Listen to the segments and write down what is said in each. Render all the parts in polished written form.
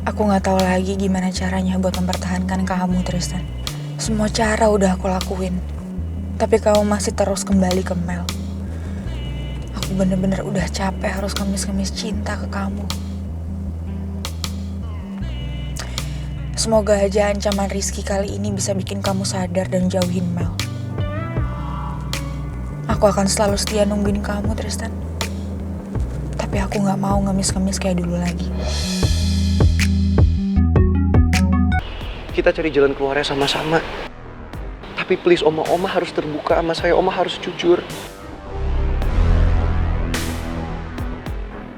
Aku gak tahu lagi gimana caranya buat mempertahankan kamu, Tristan. Semua cara udah aku lakuin. Tapi kamu masih terus kembali ke Mel. Aku bener-bener udah capek harus ngemis-ngemis cinta ke kamu. Semoga aja ancaman Rizky kali ini bisa bikin kamu sadar dan jauhin Mel. Aku akan selalu setia nungguin kamu, Tristan. Tapi aku gak mau ngemis-ngemis kayak dulu lagi. Kita cari jalan keluarnya sama-sama. Tapi please Oma harus terbuka sama saya, Oma harus jujur.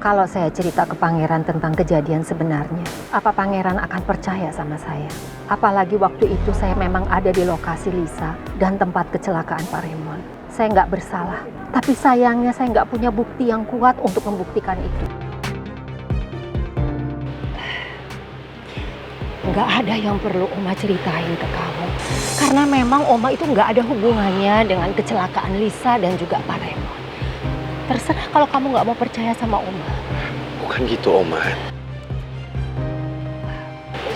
Kalau saya cerita ke pangeran tentang kejadian sebenarnya, apa pangeran akan percaya sama saya? Apalagi waktu itu saya memang ada di lokasi Lisa dan tempat kecelakaan Pak Raymond. Saya nggak bersalah, tapi sayangnya saya nggak punya bukti yang kuat untuk membuktikan itu. Nggak ada yang perlu Oma ceritain ke kamu. Karena memang Oma itu nggak ada hubungannya dengan kecelakaan Lisa dan juga Pak Raymond. Terserah kalau kamu nggak mau percaya sama Oma. Bukan gitu, Oma.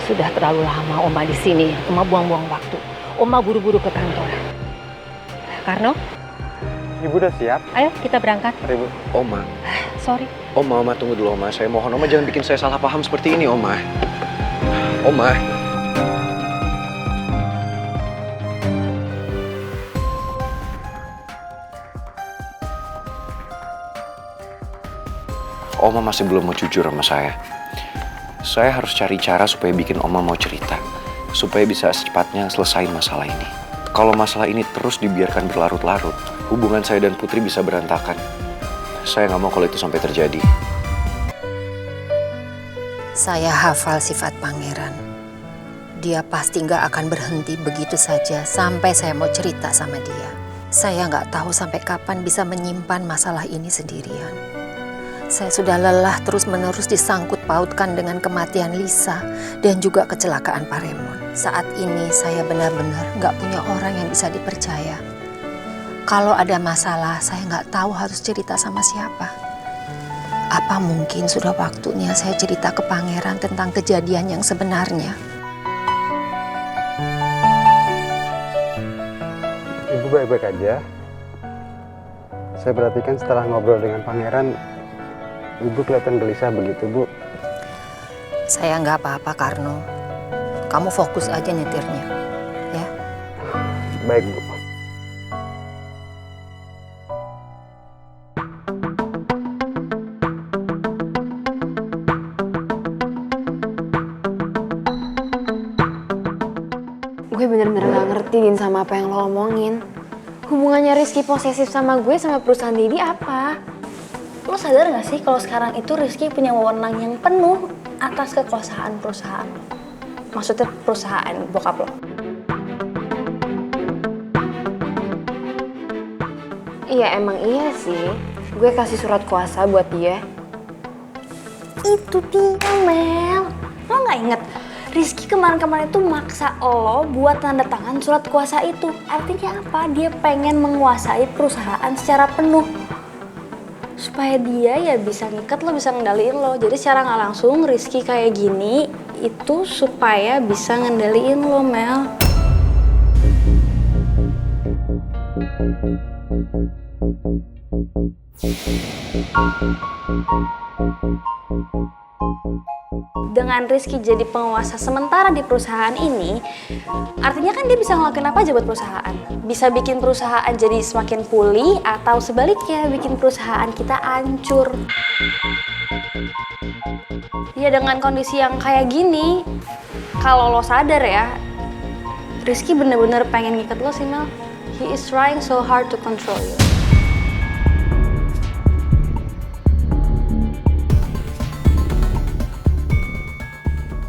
Sudah terlalu lama Oma di sini. Oma buang-buang waktu. Oma buru-buru ke kantor. Karno? Ibu udah siap? Ayo kita berangkat. Ibu. Oma. Sorry. Oma tunggu dulu, Oma. Saya mohon, Oma jangan bikin saya salah paham seperti ini, Oma. Oma. Oma masih belum mau jujur sama saya. Saya harus cari cara supaya bikin Oma mau cerita. Supaya bisa secepatnya selesai masalah ini. Kalau masalah ini terus dibiarkan berlarut-larut, hubungan saya dan Putri bisa berantakan. Saya nggak mau kalau itu sampai terjadi. Saya hafal sifat pangeran. Dia pasti nggak akan berhenti begitu saja sampai saya mau cerita sama dia. Saya nggak tahu sampai kapan bisa menyimpan masalah ini sendirian. Saya sudah lelah terus-menerus disangkut pautkan dengan kematian Lisa dan juga kecelakaan Pak Raymond. Saat ini saya benar-benar nggak punya orang yang bisa dipercaya. Kalau ada masalah, saya nggak tahu harus cerita sama siapa. Apa mungkin sudah waktunya saya cerita ke pangeran tentang kejadian yang sebenarnya? Ibu baik-baik aja. Saya perhatikan setelah ngobrol dengan pangeran, Ibu kelihatan gelisah begitu, Bu. Saya nggak apa-apa, Karno. Kamu fokus aja nyetirnya, ya. Baik, Bu. Gue bener-bener gak ngerti Din sama apa yang lo omongin. Hubungannya Rizky posesif sama gue sama perusahaan Didi apa? Lo sadar gak sih kalau sekarang itu Rizky punya wewenang yang penuh atas kekuasaan perusahaan? Maksudnya perusahaan bokap lo. Iya emang iya sih. Gue kasih surat kuasa buat dia. Itu dia Mel. Lo gak inget? Rizky kemarin-kemarin itu maksa lo buat tanda tangan surat kuasa itu. Artinya apa? Dia pengen menguasai perusahaan secara penuh. Supaya dia ya bisa ngikat lo, bisa ngendaliin lo. Jadi secara nggak langsung Rizky kayak gini itu supaya bisa ngendaliin lo, Mel. Dengan Rizky jadi penguasa sementara di perusahaan ini, artinya kan dia bisa ngelakuin apa aja buat perusahaan. Bisa bikin perusahaan jadi semakin pulih atau sebaliknya bikin perusahaan kita hancur. Ya dengan kondisi yang kayak gini, kalau lo sadar ya, Rizky bener-bener pengen ngikat lo sih Mel. He is trying so hard to control you.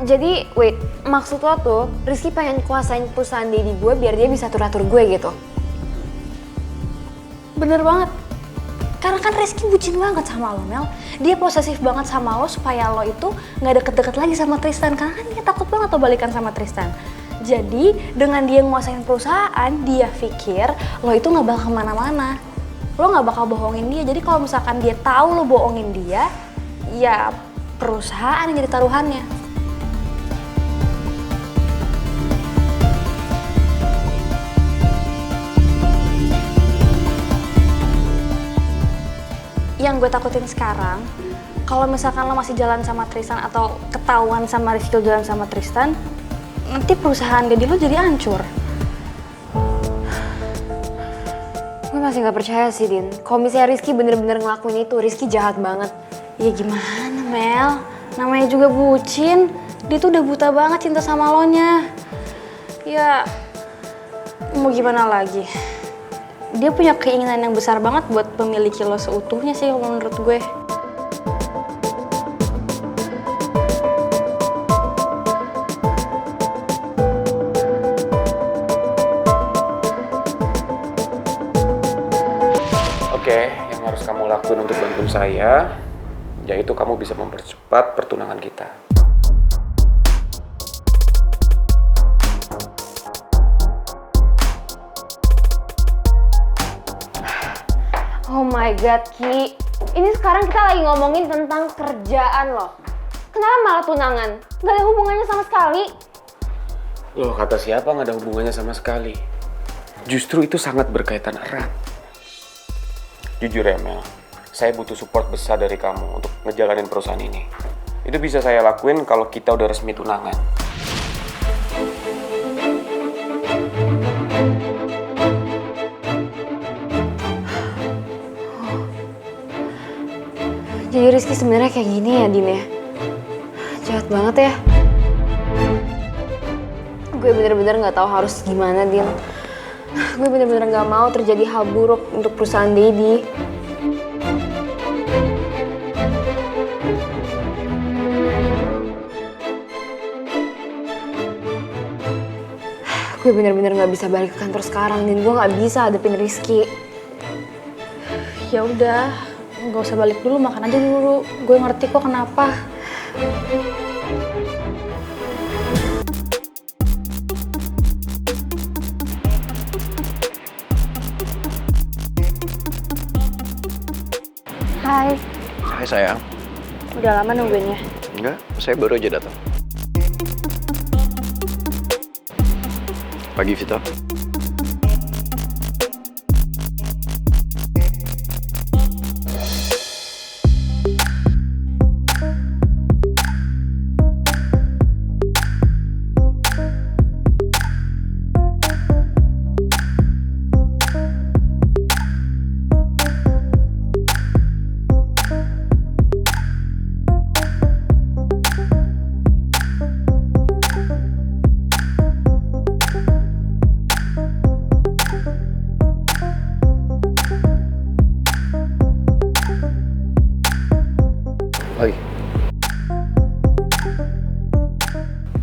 Jadi, wait, maksud lo tuh Rizky pengen kuasain perusahaan Daddy gue biar dia bisa atur-atur gue gitu? Bener banget. Karena kan Rizky bucin banget sama lo, Mel. Dia posesif banget sama lo supaya lo itu gak deket-deket lagi sama Tristan. Karena kan dia takut banget lo balikan sama Tristan. Jadi, dengan dia nguasain perusahaan, dia pikir lo itu gak bakal kemana-mana. Lo gak bakal bohongin dia. Jadi kalau misalkan dia tahu lo bohongin dia, ya perusahaan yang jadi taruhannya. yang gue takutin sekarang, kalau misalkan lo masih jalan sama Tristan atau ketahuan sama Rizky jalan sama Tristan, nanti perusahaan Daddy lo jadi hancur. Gue masih nggak percaya sih, Din. Kalau misalnya Rizky bener-bener ngelakuin itu, Rizky jahat banget. Ya gimana, Mel? Namanya juga bucin. Dia tuh udah buta banget cinta sama lo nya. Ya, mau gimana lagi? Dia punya keinginan yang besar banget buat memiliki lo seutuhnya sih kalau menurut gue. Oke, yang harus kamu lakuin untuk bantu saya, yaitu kamu bisa mempercepat pertunangan kita. Oh my god, Ki. Ini sekarang kita lagi ngomongin tentang kerjaan loh. Kenapa malah tunangan? Gak ada hubungannya sama sekali. Loh, kata siapa nggak ada hubungannya sama sekali? Justru itu sangat berkaitan erat. Jujur ya, Mel. Saya butuh support besar dari kamu untuk ngejalanin perusahaan ini. Itu bisa saya lakuin kalau kita udah resmi tunangan. Jadi Rizky sebenarnya kayak gini ya, Din ya? Jahat banget ya. Gue bener-bener gak tahu harus gimana, Din. Gue bener-bener gak mau terjadi hal buruk untuk perusahaan Daddy. Gue bener-bener gak bisa balik ke kantor sekarang, Din. Gue gak bisa hadapin Rizky. Ya udah, gak usah balik dulu, makan aja dulu. Gue ngerti kok kenapa. Hai, Hai sayang. udah lama nungguinnya. Enggak, saya baru aja datang. Pagi, Vito. Pagi.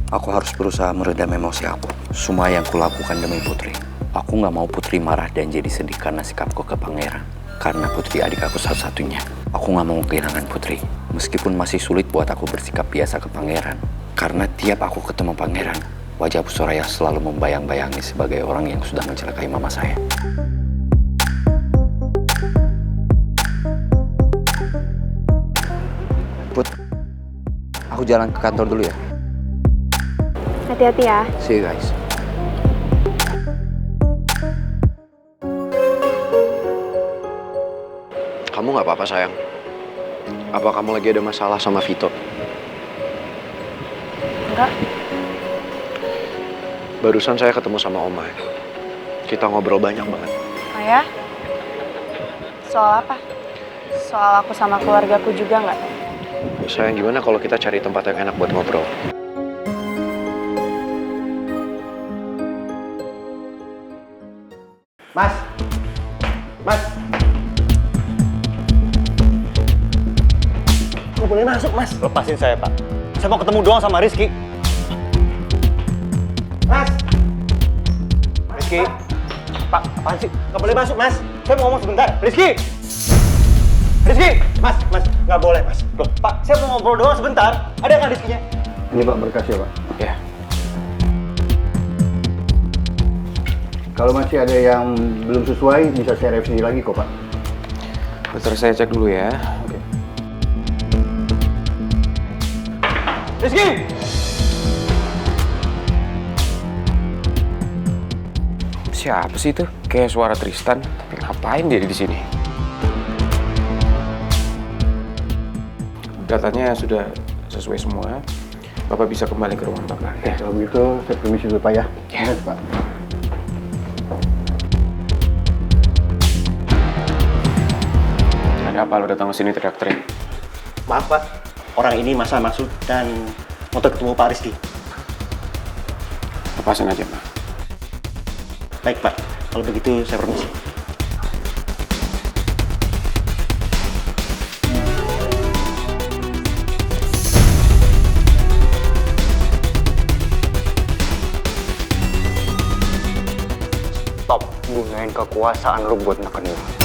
Aku harus berusaha meredam emosi aku. Semua yang kulakukan demi Putri. Aku nggak mau Putri marah dan jadi sedih karena sikapku ke Pangeran. Karena Putri adik aku satu-satunya. Aku nggak mau kehilangan Putri. Meskipun masih sulit buat aku bersikap biasa ke Pangeran. Karena tiap aku ketemu Pangeran, wajah Bu Soraya selalu membayang-bayangi sebagai orang yang sudah mencelakai mama saya. Put, aku jalan ke kantor dulu ya. Hati-hati ya. See you guys. Kamu nggak apa-apa sayang? Apa kamu lagi ada masalah sama Vito? Enggak. Barusan saya ketemu sama Oma. Kita ngobrol banyak banget. Oh ya? Soal apa? Soal aku sama keluargaku juga nggak? Sayang, gimana kalau kita cari tempat yang enak buat ngobrol? Mas! Mas! Nggak boleh masuk, Mas. Lepasin saya, Pak. Saya mau ketemu doang sama Rizky. Mas! Rizky? Pak, apaan sih? Nggak boleh masuk, Mas. Saya mau ngomong sebentar. Rizky! Rizky! Mas, nggak boleh, Mas. Loh, Pak, saya mau ngobrol doang sebentar. Ada nggak Rizky-nya? Ini Pak berkasnya, Pak. Ya. Kalau masih ada yang belum sesuai, bisa saya revisi lagi kok, Pak. Bentar saya cek dulu ya. Oke. Rizky! Siapa sih itu? Kayak suara Tristan. Tapi ngapain dia di sini? Datanya sudah sesuai semua. Bapak bisa kembali ke ruangan Bapak. Ya, kalau begitu saya permisi dulu Pak ya. Ya. Pak. Ada apa lo datang ke sini teriak-teriak? Maaf Pak, orang ini masa maksud dan mau ketemu Pak Rizky. Lepasin aja, Pak. Baik Pak, kalau begitu saya permisi. Stop gunain kekuasaan lu buat neken lu.